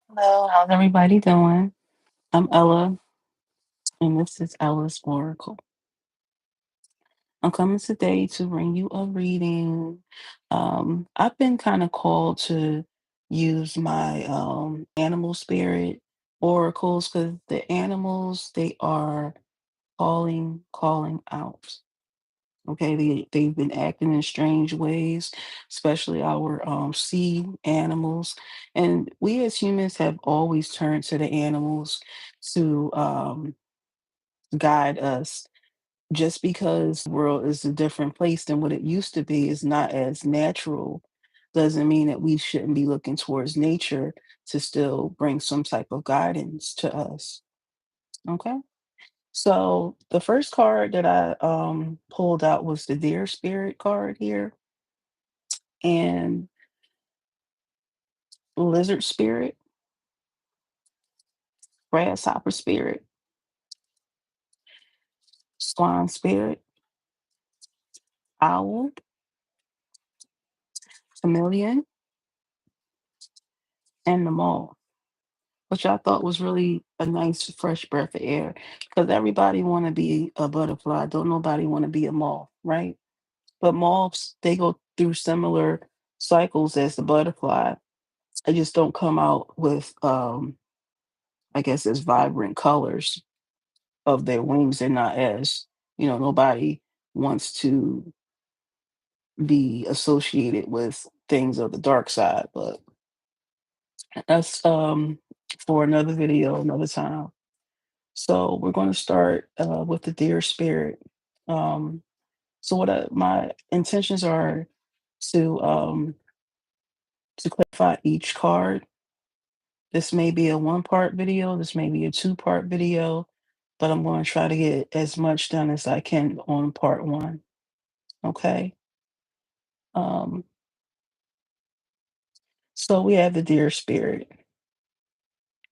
Hello, how's everybody doing? I'm Ella, and this is Ella's Oracle. I'm coming today to bring you a reading. I've been kind of called to use my animal spirit oracles because the animals they are calling out. Okay, they've been acting in strange ways, especially our sea animals, and we as humans have always turned to the animals to guide us. Just because the world is a different place than what it used to be is not as natural, doesn't mean that we shouldn't be looking towards nature to still bring some type of guidance to us. Okay. So the first card that I pulled out was the deer spirit card here, and lizard spirit, grasshopper spirit, swan spirit, owl, chameleon, and the mole, which I thought was really a nice fresh breath of air because everybody want to be a butterfly. Don't nobody want to be a moth, right? But moths, they go through similar cycles as the butterfly. They just don't come out with, I guess, as vibrant colors of their wings. They're not as, nobody wants to be associated with things of the dark side. But that's for another video, another time. So we're going to start with the deer spirit. Um, so my intentions are to um, to clarify each card. This may be a one-part video. This may be a two-part video, but I'm going to try to get as much done as I can on part one. Okay. Um, so we have the deer spirit,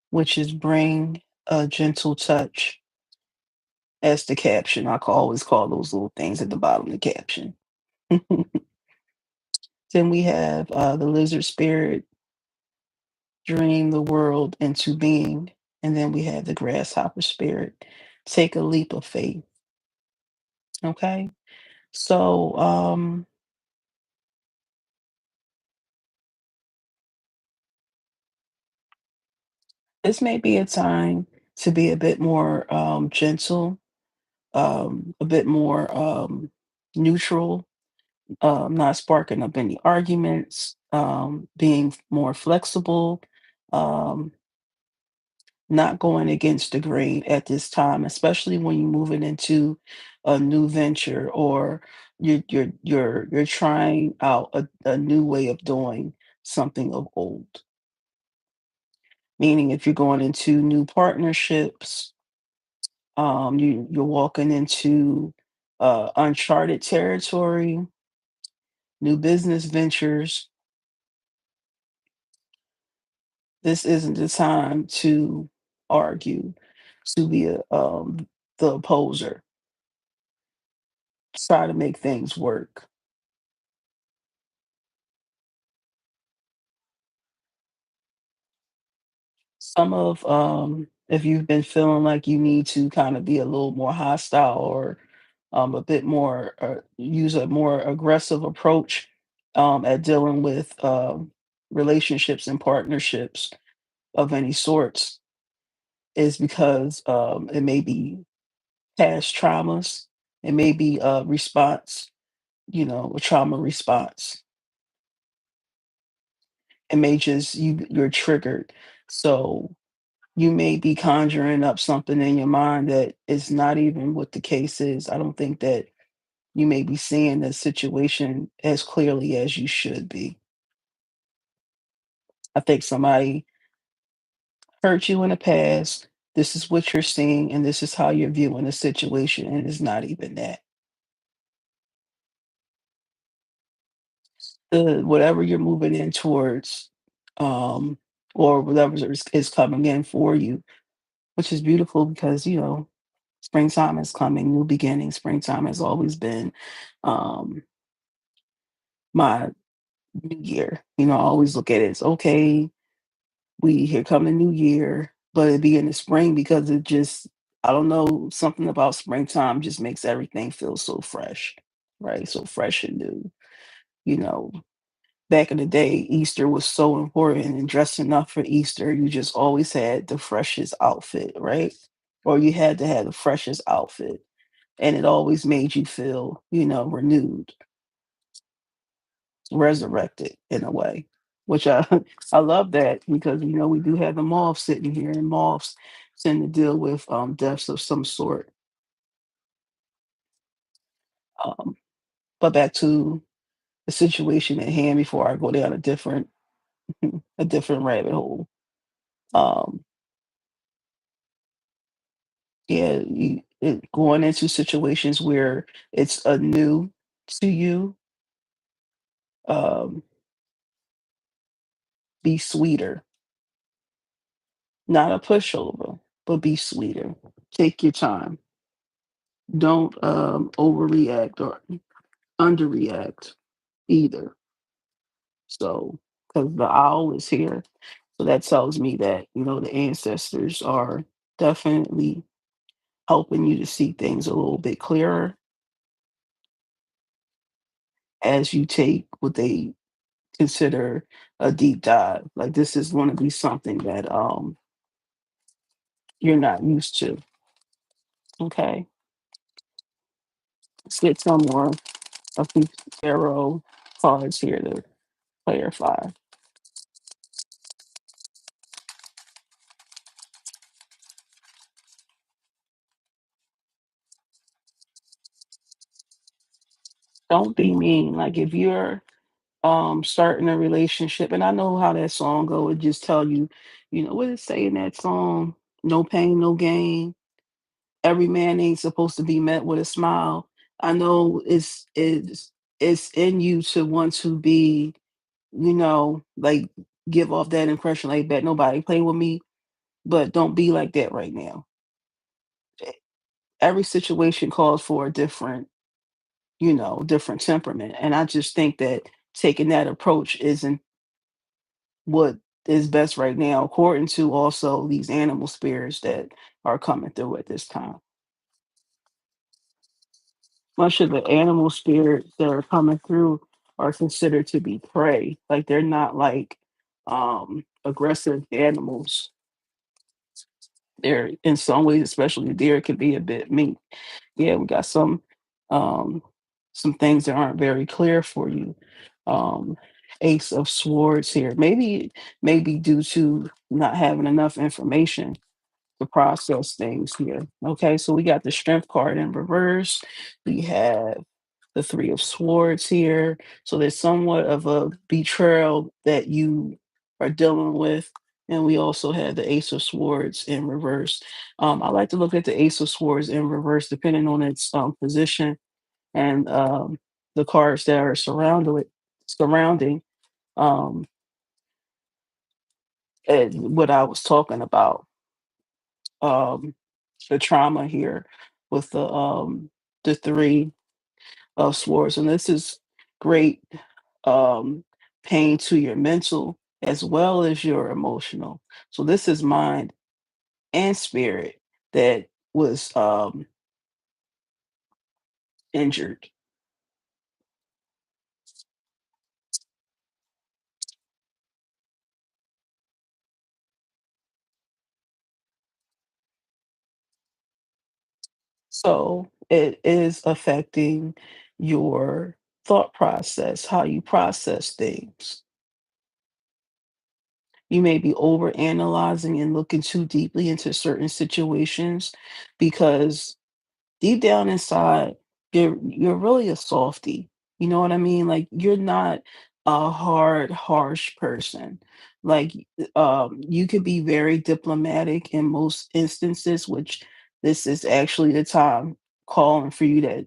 which is bring a gentle touch as the caption. Always call those little things at the bottom of the caption. Then we have the lizard spirit, dream the world into being. And then we have the grasshopper spirit, take a leap of faith. Okay. So this may be a time to be a bit more gentle, a bit more neutral, not sparking up any arguments, being more flexible, um, not going against the grain at this time, especially when you're moving into a new venture or you're trying out a new way of doing something of old. Meaning if you're going into new partnerships, you're walking into uncharted territory, new business ventures. This isn't the time to argue, to be the opposer. Try to make things work. Some of if you've been feeling like you need to kind of be a little more hostile or a bit more use a more aggressive approach at dealing with relationships and partnerships of any sorts is because it may be past traumas, it may be a response, a trauma response. It may just you're triggered. So you may be conjuring up something in your mind that is not even what the case is. I don't think that you may be seeing the situation as clearly as you should be. I think somebody hurt you in the past. This is what you're seeing, and this is how you're viewing the situation, and it's not even that. The whatever you're moving in towards, um, or whatever is coming in for you, which is beautiful because springtime is coming, new beginnings. Springtime has always been um, my new year. I always look at it as okay. We here come the new year, but it be in the spring because it just I don't know, something about springtime just makes everything feel so fresh, right? So fresh and new. You know, back in the day, Easter was so important and dressing up for Easter, you just always had the freshest outfit, right? Or you had to have the freshest outfit. And it always made you feel, renewed, resurrected in a way, which I I love that because we do have the moths sitting here, and moths tend to deal with deaths of some sort. Um, but back to the situation at hand before I go down a different a different rabbit hole. Um, yeah, going into situations where it's a new to you, um, be sweeter, not a pushover, but be sweeter. Take your time. Don't overreact or underreact either. So, because the owl is here, so that tells me that the ancestors are definitely helping you to see things a little bit clearer as you take what they consider a deep dive. Like this is going to be something that you're not used to. Okay, let's get some more of these tarot cards here to clarify. Don't be mean. Like if you're starting a relationship, and I know how that song go, it just tell you, what it say in that song, no pain, no gain. Every man ain't supposed to be met with a smile. I know it's in you to want to be, like give off that impression like bet nobody play with me, but don't be like that right now. Every situation calls for a different, different temperament. And I just think that taking that approach isn't what is best right now, according to also these animal spirits that are coming through at this time. Much of the animal spirits that are coming through are considered to be prey. Like they're not like aggressive animals. They're in some ways, especially deer, can be a bit mean. Yeah, we got um some things that aren't very clear for you. Um Ace of Swords here. Maybe due to not having enough information to process things here. Okay, so we got the Strength card in reverse. We have the Three of Swords here. So there's somewhat of a betrayal that you are dealing with. And we also have the Ace of Swords in reverse. I like to look at the Ace of Swords in reverse, depending on its position and the cards that are surrounding um, what I was talking about. Um, the trauma here with the Three of Swords, and this is great um, pain to your mental as well as your emotional. So this is mind and spirit that was injured. So it is affecting your thought process, how you process things. You may be over analyzing and looking too deeply into certain situations because deep down inside, you're really a softie. You know what I mean? Like you're not a hard, harsh person. Like you could be very diplomatic in most instances, which this is actually the time calling for you to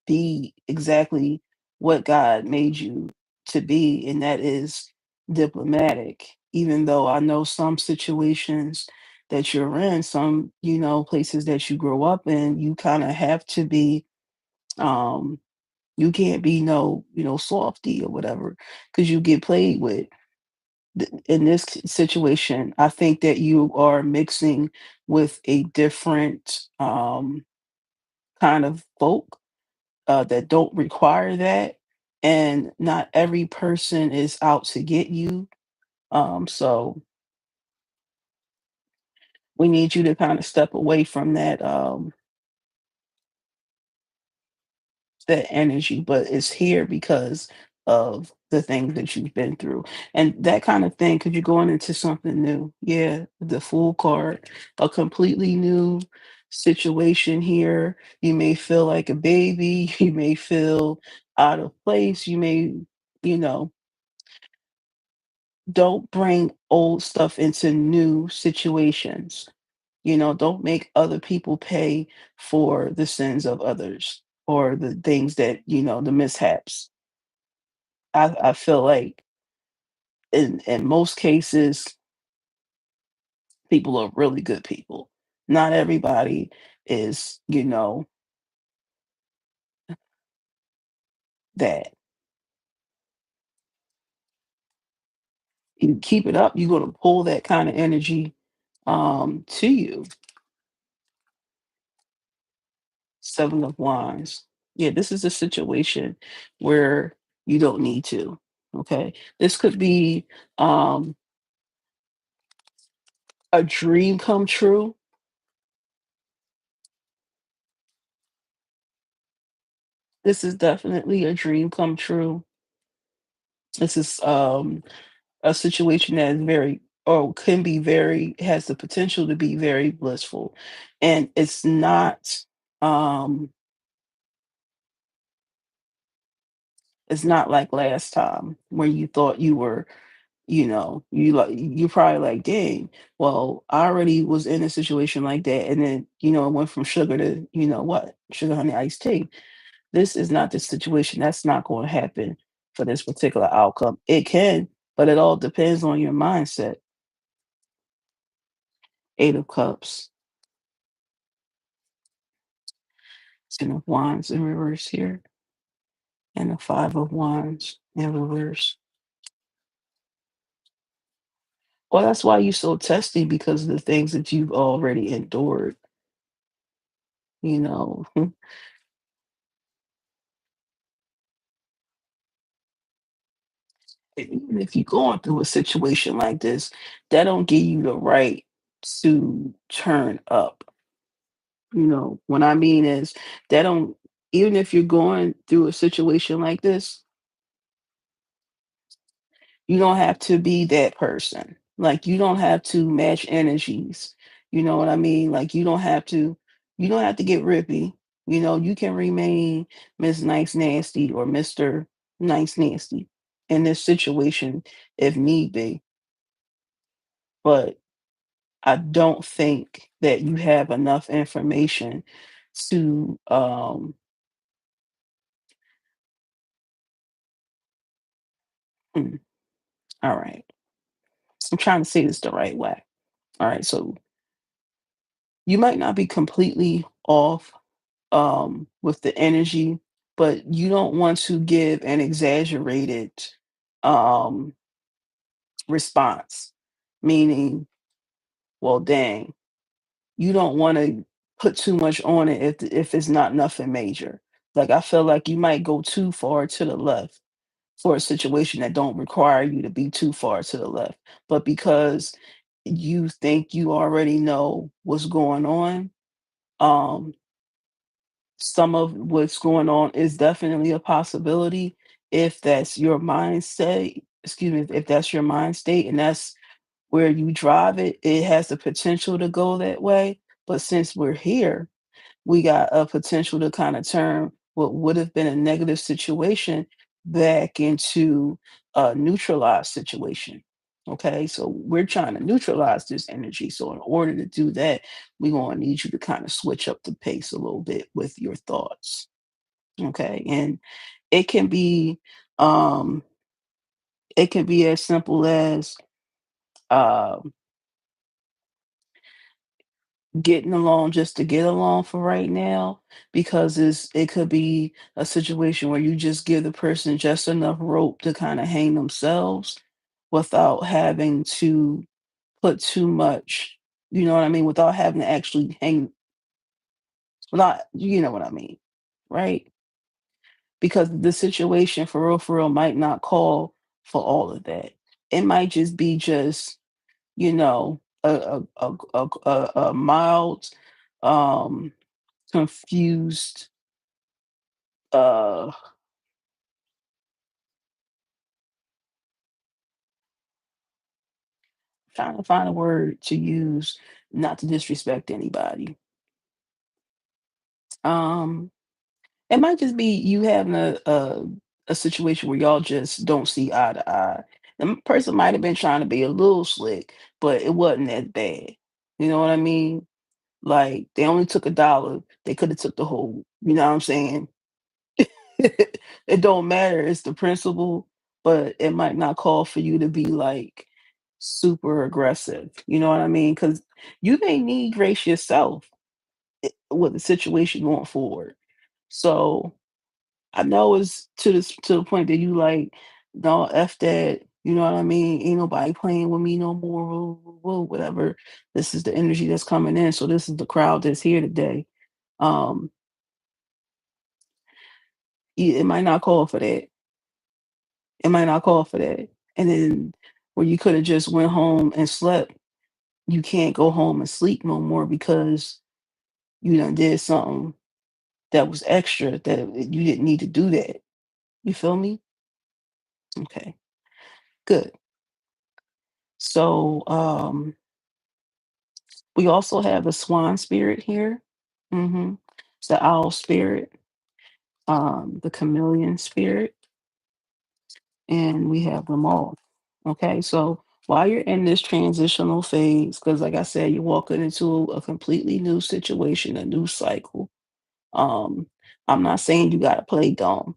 be exactly what God made you to be, and that is diplomatic. Even though I know some situations that you're in, some, places that you grow up in, you kind of have to be, um, you can't be no, softy or whatever, because you get played with. in this situation, I think that you are mixing with a different kind of folk that don't require that, and not every person is out to get you. So we need you to kind of step away from that energy, but it's here because of the things that you've been through. And that kind of thing, because you're going into something new. Yeah, the Fool card, a completely new situation here. You may feel like a baby, you may feel out of place, you may, you know, don't bring old stuff into new situations. Don't make other people pay for the sins of others or the things that, the mishaps. I feel like in most cases, people are really good people. Not everybody is, that. You keep it up, you're gonna pull that kind of energy to you. Seven of Wands. Yeah, this is a situation where you don't need to. Okay. This could be um a dream come true. This is definitely a dream come true. This is a situation that is very, or can be very, has the potential to be very blissful. And um it's not like last time where you thought you were, you're probably like, dang, well, I already was in a situation like that. And then, it went from sugar to, what? Sugar, honey, iced tea. This is not the situation. That's not going to happen for this particular outcome. It can, but it all depends on your mindset. Eight of Cups, Ten of Wands in reverse here, and the Five of Wands in reverse. Well, that's why you're so testy, because of the things that you've already endured. You know, even if you're going through a situation like this, that don't give you the right to turn up. What I mean is that don't, even if you're going through a situation like this, you don't have to be that person. Like, you don't have to match energies. You know what I mean? Like, you don't have to get rippy. You can remain Miss Nice Nasty or Mr. Nice Nasty in this situation if need be. But I don't think that you have enough information to mm, all right. I'm trying to say this the right way. All right, so you might not be completely off with the energy, but you don't want to give an exaggerated um response. Meaning, well, dang, you don't want to put too much on it if it's not nothing major. Like, I feel like you might go too far to the left for a situation that don't require you to be too far to the left. But because you think you already know what's going on, um, some of what's going on is definitely a possibility if that's your mindset. Excuse me, if that's your mind state and that's where you drive it, it has the potential to go that way. But since we're here, we got a potential to kind of turn what would have been a negative situation back into a neutralized situation. Okay, so we're trying to neutralize this energy. So, in order to do that, we're going to need you to kind of switch up the pace a little bit with your thoughts. Okay, and it can be, um, it can be as simple as uh, getting along just to get along for right now, because it could be a situation where you just give the person just enough rope to kind of hang themselves, without having to put too much, you know what I mean, without having to actually hang, without, you know what I mean, right? Because the situation for real might not call for all of that. It might just be just, you know, a mild, um, confused, uh, trying to find a word to use not to disrespect anybody. Um, it might just be you having a situation where y'all just don't see eye to eye. The person might have been trying to be a little slick, but it wasn't that bad. You know what I mean? Like they only took $1. They could have took the whole. You know what I'm saying? It don't matter. It's the principle, but it might not call for you to be like super aggressive. You know what I mean? Because you may need grace yourself with the situation going forward. So I know it's to the point that you like, no, F that, you know what I mean? Ain't nobody playing with me no more, woo, woo, woo, whatever. This is the energy that's coming in. So this is the crowd that's here today. Um, it might not call for that. It might not call for that. And then where you could have just went home and slept, you can't go home and sleep no more because you done did something that was extra that you didn't need to do that. You feel me? Okay, good. So we also have the swan spirit here. It's the owl spirit, the chameleon spirit, and we have them all. Okay, so while you're in this transitional phase, because like I said, you're walking into a completely new situation, a new cycle. Um, I'm not saying you gotta play dumb.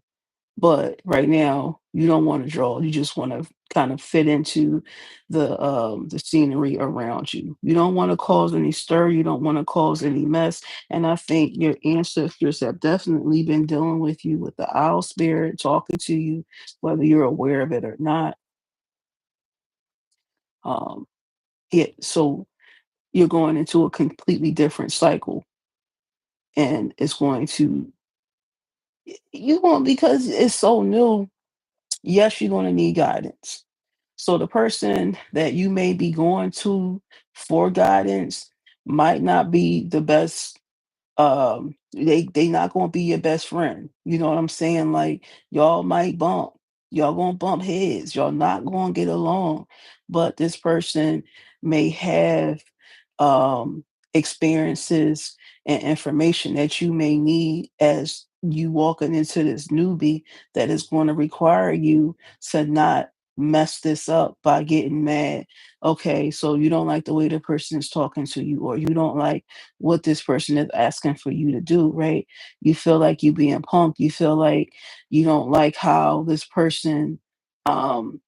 But right now, you don't wanna draw, you just wanna kind of fit into the scenery around you. You don't wanna cause any stir, you don't wanna cause any mess, and I think your ancestors have definitely been dealing with you with the owl spirit talking to you, whether you're aware of it or not. Um, yeah, so you're going into a completely different cycle, and it's going to you going because it's so new, yes, you're gonna need guidance. So the person that you may be going to for guidance might not be the best. They not gonna be your best friend. You know what I'm saying? Like y'all might bump, y'all gonna bump heads, y'all not gonna get along. But this person may have experiences and information that you may need as you walking into this newbie that is going to require you to not mess this up by getting mad. Okay, so you don't like the way the person is talking to you, or you don't like what this person is asking for you to do, right? You feel like you being punked. You feel like you don't like how this person um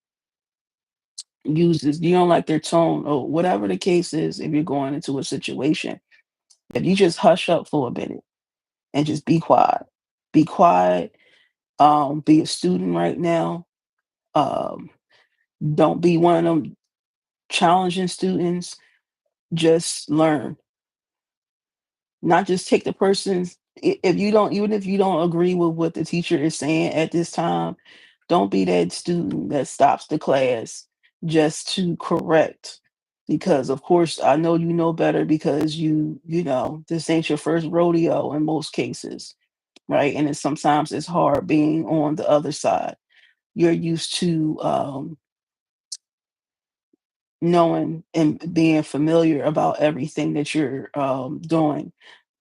uses, you don't like their tone, or whatever the case is. If you're going into a situation, if you just hush up for a minute and just be quiet, be a student right now. um don't be one of them challenging students. Just learn, not just take the person's, if you don't, even if you don't agree with what the teacher is saying at this time, don't be that student that stops the class just to correct, because of course I know you know better, because you know this ain't your first rodeo in most cases, right? And it's sometimes it's hard being on the other side. You're used to knowing and being familiar about everything that you're doing.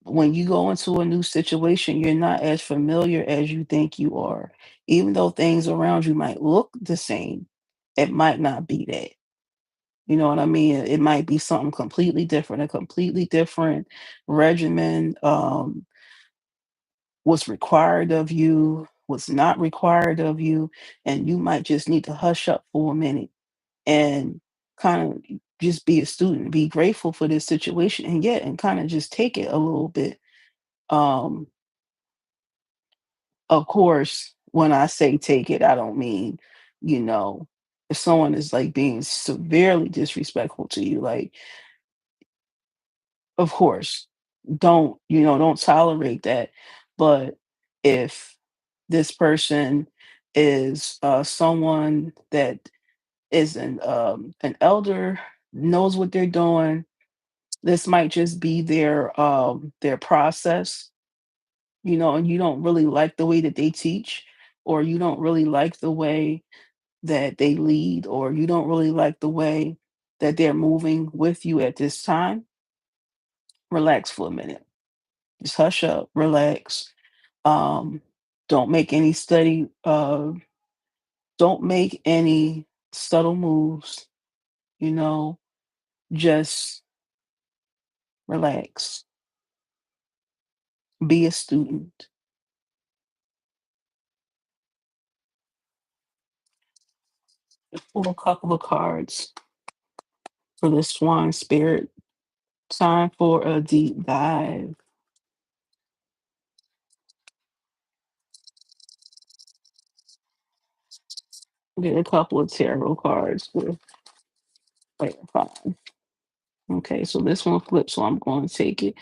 When you go into a new situation, you're not as familiar as you think you are. Even though things around you might look the same, it might not be that. You know what I mean? It might be something completely different, a completely different regimen, what's required of you, what's not required of you, and you might just need to hush up for a minute and kind of just be a student, be grateful for this situation, and yet and kind of just take it a little bit. Um, of course, when I say take it, I don't mean, you know, if someone is like being severely disrespectful to you, like, of course, don't tolerate that. But if this person is someone that is an elder, knows what they're doing, this might just be their process, and you don't really like the way that they teach, or you don't really like the way that they lead, or you don't really like the way that they're moving with you at this time. Relax for a minute. Just hush up, relax. Um, don't make any don't make any subtle moves, you know, just relax. Be a student. Pull a couple of cards for the swan spirit. Time for a deep dive. Get a couple of tarot cards for clarifying. Okay, so this one flips, so I'm going to take it.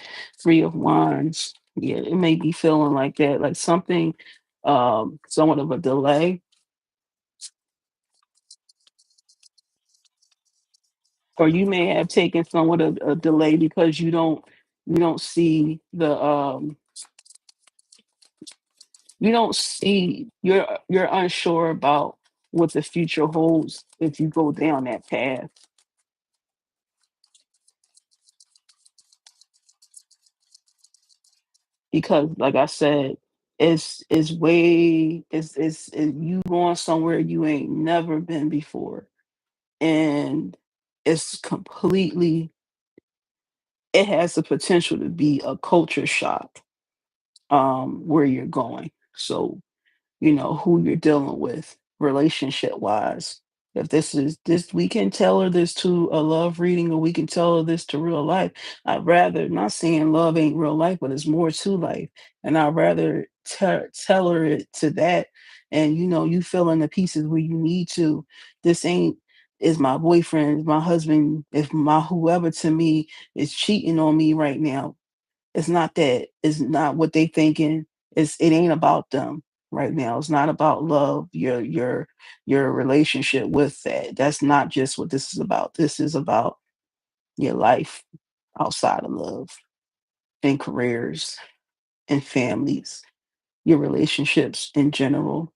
Three of Wands. Yeah, it may be feeling like that, like something, somewhat of a delay, or you may have taken somewhat of a delay because you don't see you don't see you're unsure about what the future holds if you go down that path. Because like I said, it's you going somewhere you ain't never been before. And it's completely it has the potential to be a culture shock, where you're going. So who you're dealing with relationship wise. If this is this, we can tell her this to a love reading, or we can tell her this to real life. I'd rather not saying love ain't real life, but it's more to life. And I'd rather tell her it to that. And you fill in the pieces where you need to. This ain't is my boyfriend, is my husband, if my whoever to me is cheating on me right now. It's not that. It's not what they thinking. It ain't about them right now. It's not about love. Your relationship with that. That's not just what this is about. This is about your life outside of love, and careers, and families, your relationships in general.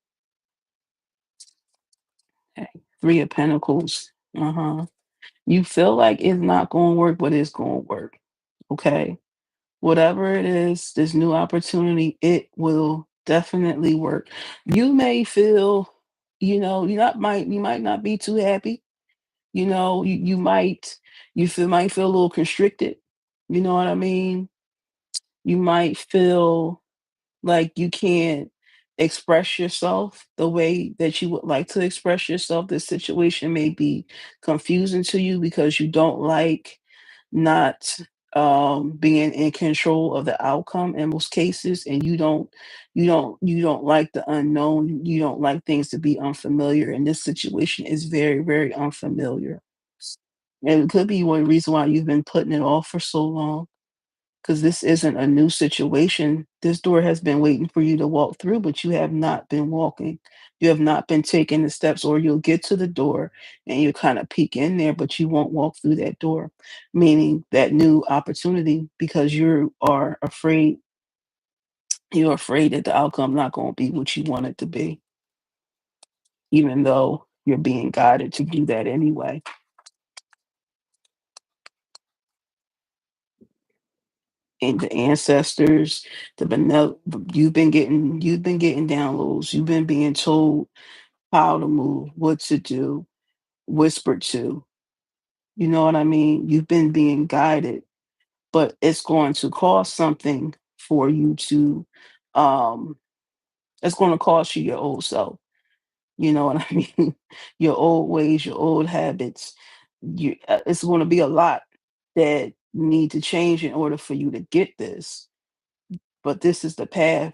Okay. Three of Pentacles. Uh-huh. You feel like it's not going to work, but it's going to work. Okay. Whatever it is, this new opportunity, it will definitely work. You may feel, you might not be too happy. You might feel a little constricted. You know what I mean? You might feel like you can't express yourself the way that you would like to express yourself. The situation may be confusing to you because you don't like not being in control of the outcome in most cases, and you don't like the unknown. You don't like things to be unfamiliar, and this situation is very, very unfamiliar. And it could be one reason why you've been putting it off for so long, because this isn't a new situation. This door has been waiting for you to walk through, but you have not been walking. You have not been taking the steps, or you'll get to the door and you kind of peek in there, but you won't walk through that door, meaning that new opportunity, because you're afraid that the outcome not going to be what you want it to be, even though you're being guided to do that anyway. And the ancestors, you've been getting downloads. You've been being told how to move, what to do, whispered to. You know what I mean? You've been being guided, but it's going to cost something for you to. Um, it's going to cost you your old self. You know what I mean? Your old ways, your old habits. It's going to be a lot that need to change in order for you to get this. But this is the path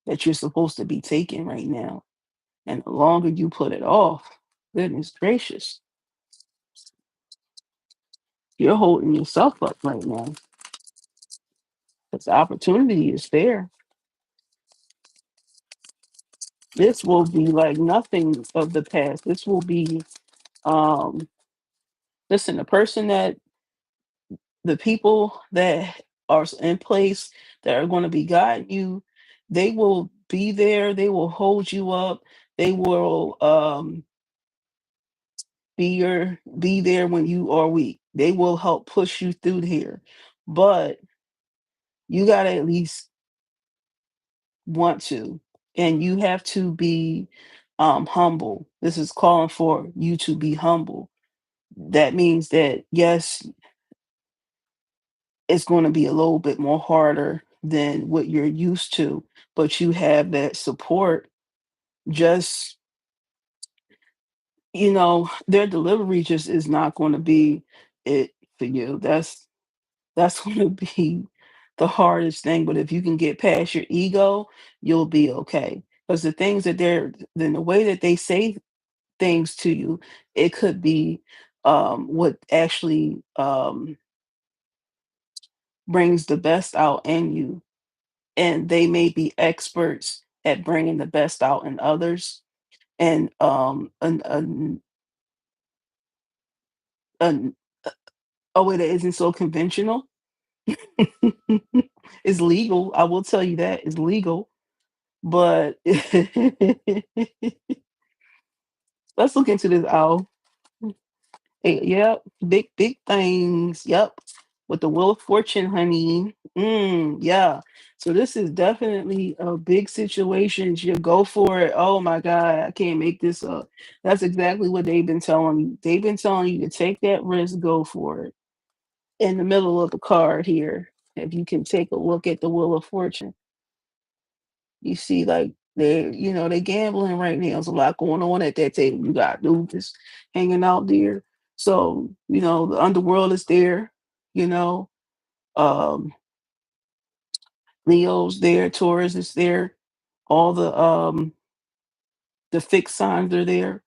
that you're supposed to be taking right now. And the longer you put it off, Goodness gracious. You're holding yourself up right now. Because the opportunity is there. This will be like nothing of the past. This will be, um, listen, the people that are in place that are going to be guiding you, they will be there. They will hold you up. They will be there when you are weak. They will help push you through here. But you got to at least want to, and you have to be humble. This is calling for you to be humble. That means that yes, it's going to be a little bit more harder than what you're used to, but you have that support. Just, their delivery just is not going to be it for you. That's going to be the hardest thing. But if you can get past your ego, you'll be okay. Because the things that then the way that they say things to you, it could be what actually brings the best out in you. And they may be experts at bringing the best out in others. And an, a way that isn't so conventional is legal. I will tell you that is legal. But let's look into this owl. Yep, big things. Yep, with the Wheel of Fortune, honey. Yeah. So this is definitely a big situation. You go for it. Oh my God, I can't make this up. That's exactly what they've been telling you. They've been telling you to take that risk, go for it. In the middle of the card here, if you can take a look at the Wheel of Fortune, you see like they gambling right now. There's a lot going on at that table. You got dudes hanging out there. So, the underworld is there, you know. Um, Leo's there, Taurus is there, all the fixed signs are there.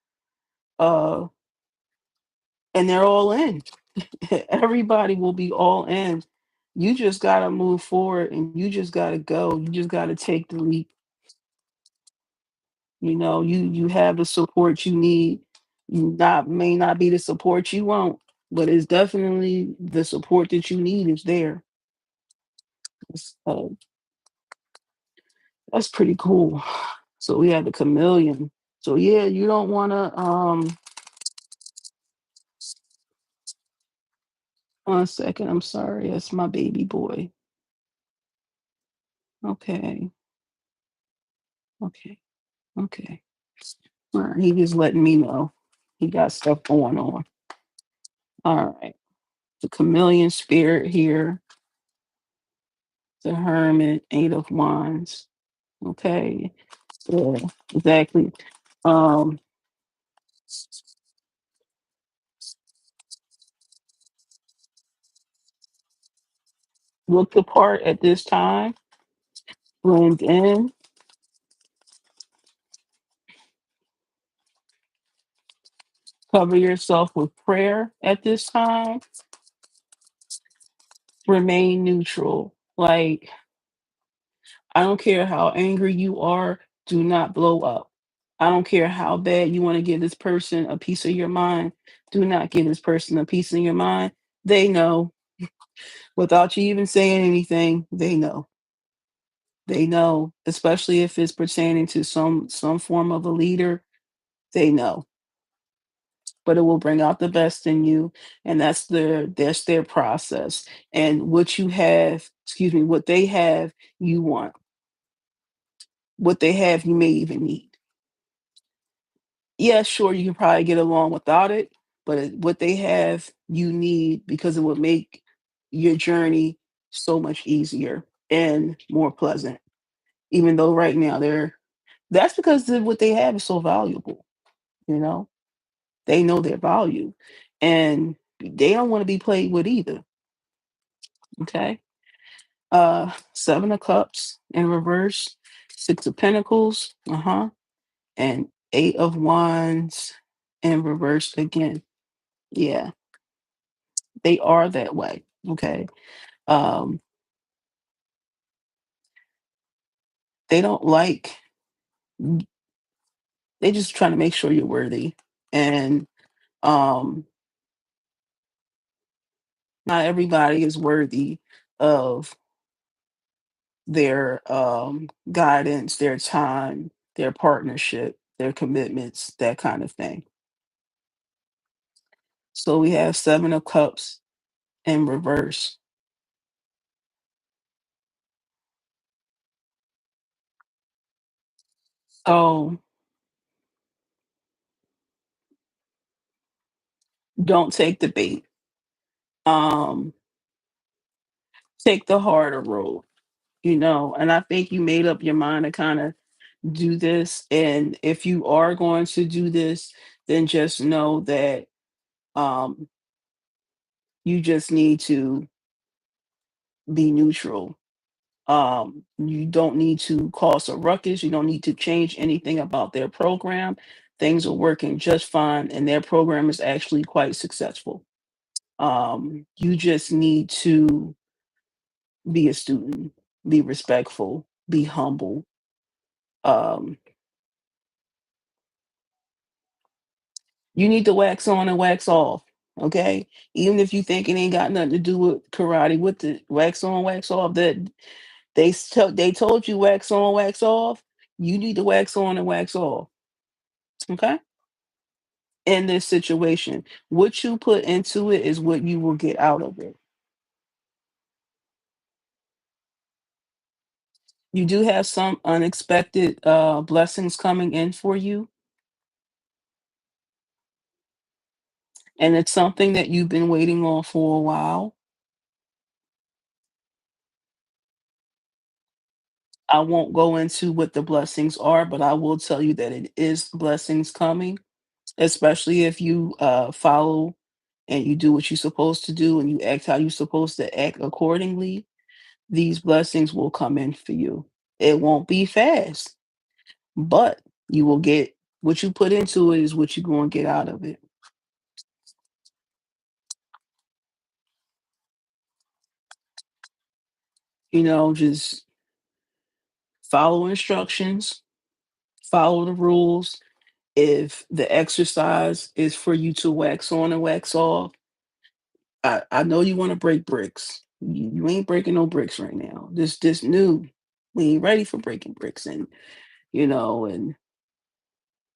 Uh and they're all in. Everybody will be all in. You just gotta move forward and you just gotta go. You just gotta take the leap. You have the support you need. Not may not be the support you want, but it's definitely the support that you need is there. So that's pretty cool. So we have the chameleon. So yeah, you don't wanna 1 second, I'm sorry, that's my baby boy. Okay, okay, okay. All right, he just letting me know he got stuff going on. All right. The chameleon spirit here, the hermit, 8 of Wands. Okay. Yeah, exactly. Um, look the part at this time, blend in, cover yourself with prayer at this time, remain neutral. Like, I don't care how angry you are, do not blow up. I don't care how bad you want to give this person a piece of your mind, do not give this person a piece of your mind. They know without you even saying anything, they know. They know, especially if it's pertaining to some form of a leader, they know. But it will bring out the best in you, and that's their process. And what you have, excuse me, what they have, you want. What they have, you may even need. Yeah, sure, you can probably get along without it, but what they have, you need because it would make your journey so much easier and more pleasant. Even though right now that's because what they have is so valuable, you know? They know their value and they don't want to be played with either. Okay. 7 of Cups in reverse, 6 of Pentacles, and 8 of Wands in reverse again. Yeah, they are that way. Okay. Um, they don't like, they just trying to make sure you're worthy. And um, not everybody is worthy of their guidance, their time, their partnership, their commitments, that kind of thing. So we have Seven of Cups in reverse. So don't take the bait. Um, take the harder road, and I think you made up your mind to kind of do this. And if you are going to do this, then just know that um you just need to be neutral. You don't need to cause a ruckus. You don't need to change anything about their program. Things are working just fine, and their program is actually quite successful. You just need to be a student, be respectful, be humble. Um, you need to wax on and wax off. Okay, even if you think it ain't got nothing to do with karate, with the wax on, wax off, that they told you wax on, wax off. You need to wax on and wax off. Okay, in this situation, what you put into it is what you will get out of it. You do have some unexpected blessings coming in for you, and it's something that you've been waiting on for a while. I won't go into what the blessings are, but I will tell you that it is blessings coming, especially if you follow and you do what you're supposed to do and you act how you're supposed to act accordingly. These blessings will come in for you. It won't be fast, but you will get what you put into it is what you're going to get out of it. Just follow instructions, follow the rules. If the exercise is for you to wax on and wax off, I know you want to break bricks. You ain't breaking no bricks right now. This new. We ain't ready for breaking bricks and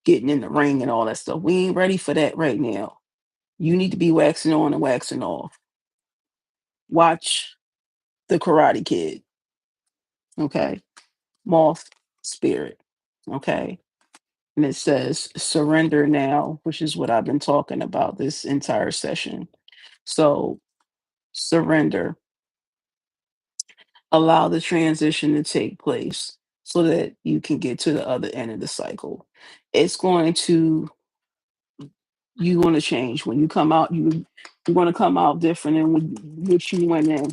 getting in the ring and all that stuff. We ain't ready for that right now. You need to be waxing on and waxing off. Watch the Karate Kid, okay? Moth spirit, okay? And it says surrender now, which is what I've been talking about this entire session. So surrender, allow the transition to take place so that you can get to the other end of the cycle. It's going to You're going to change when you come out. You're going to come out different than which you went in.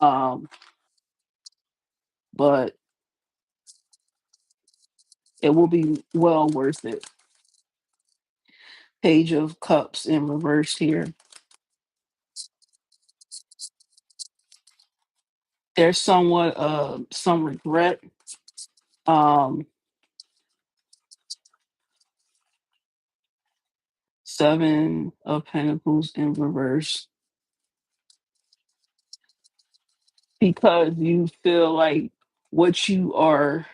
Um, but it will be well worth it. Page of Cups in reverse here. There's somewhat some regret. Um, Seven of Pentacles in reverse because you feel like what you are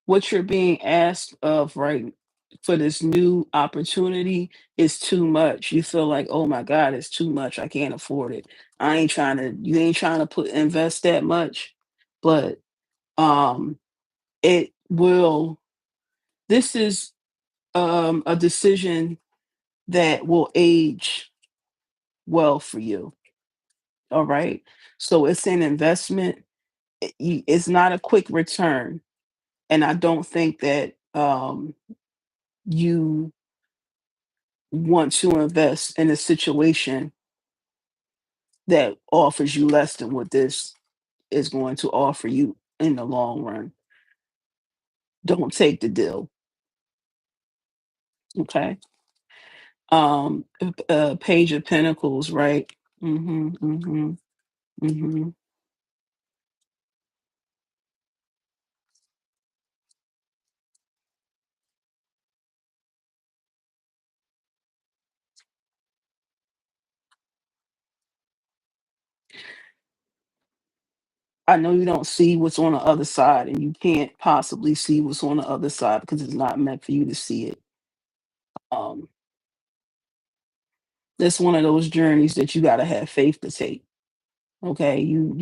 what you're being asked of right for this new opportunity is too much. You feel like, oh my God, it's too much. I can't afford it. You ain't trying to invest that much, but um it will this is a decision that will age well for you. All right. So it's an investment. It's not a quick return. And I don't think that you want to invest in a situation that offers you less than what this is going to offer you in the long run. Don't take the deal. Okay. Page of Pentacles, right? Mhm, mhm, mhm. I know you don't see what's on the other side, and you can't possibly see what's on the other side because it's not meant for you to see it. Um, that's one of those journeys that you gotta have faith to take. Okay, you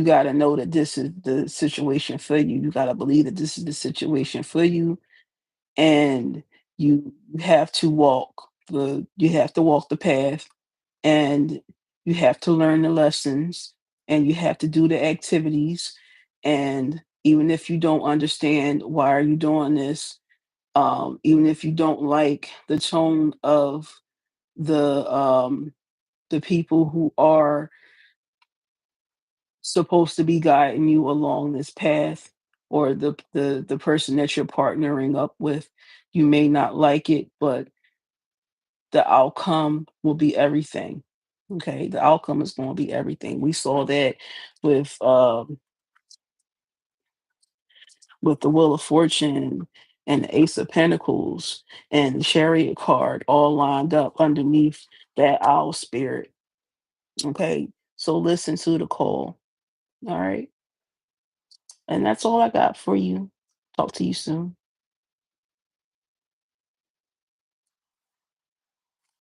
gotta know that this is the situation for you. You gotta believe that this is the situation for you, and you have to walk the path, and you have to learn the lessons, and you have to do the activities, and even if you don't understand why are you doing this, even if you don't like the tone of the the people who are supposed to be guiding you along this path, or the person that you're partnering up with, you may not like it, but the outcome will be everything. Okay, the outcome is going to be everything. We saw that with with the Wheel of Fortune and the Ace of Pentacles and the Chariot card all lined up underneath that owl spirit. Okay, so listen to the call. All right, and that's all I got for you. Talk to you soon.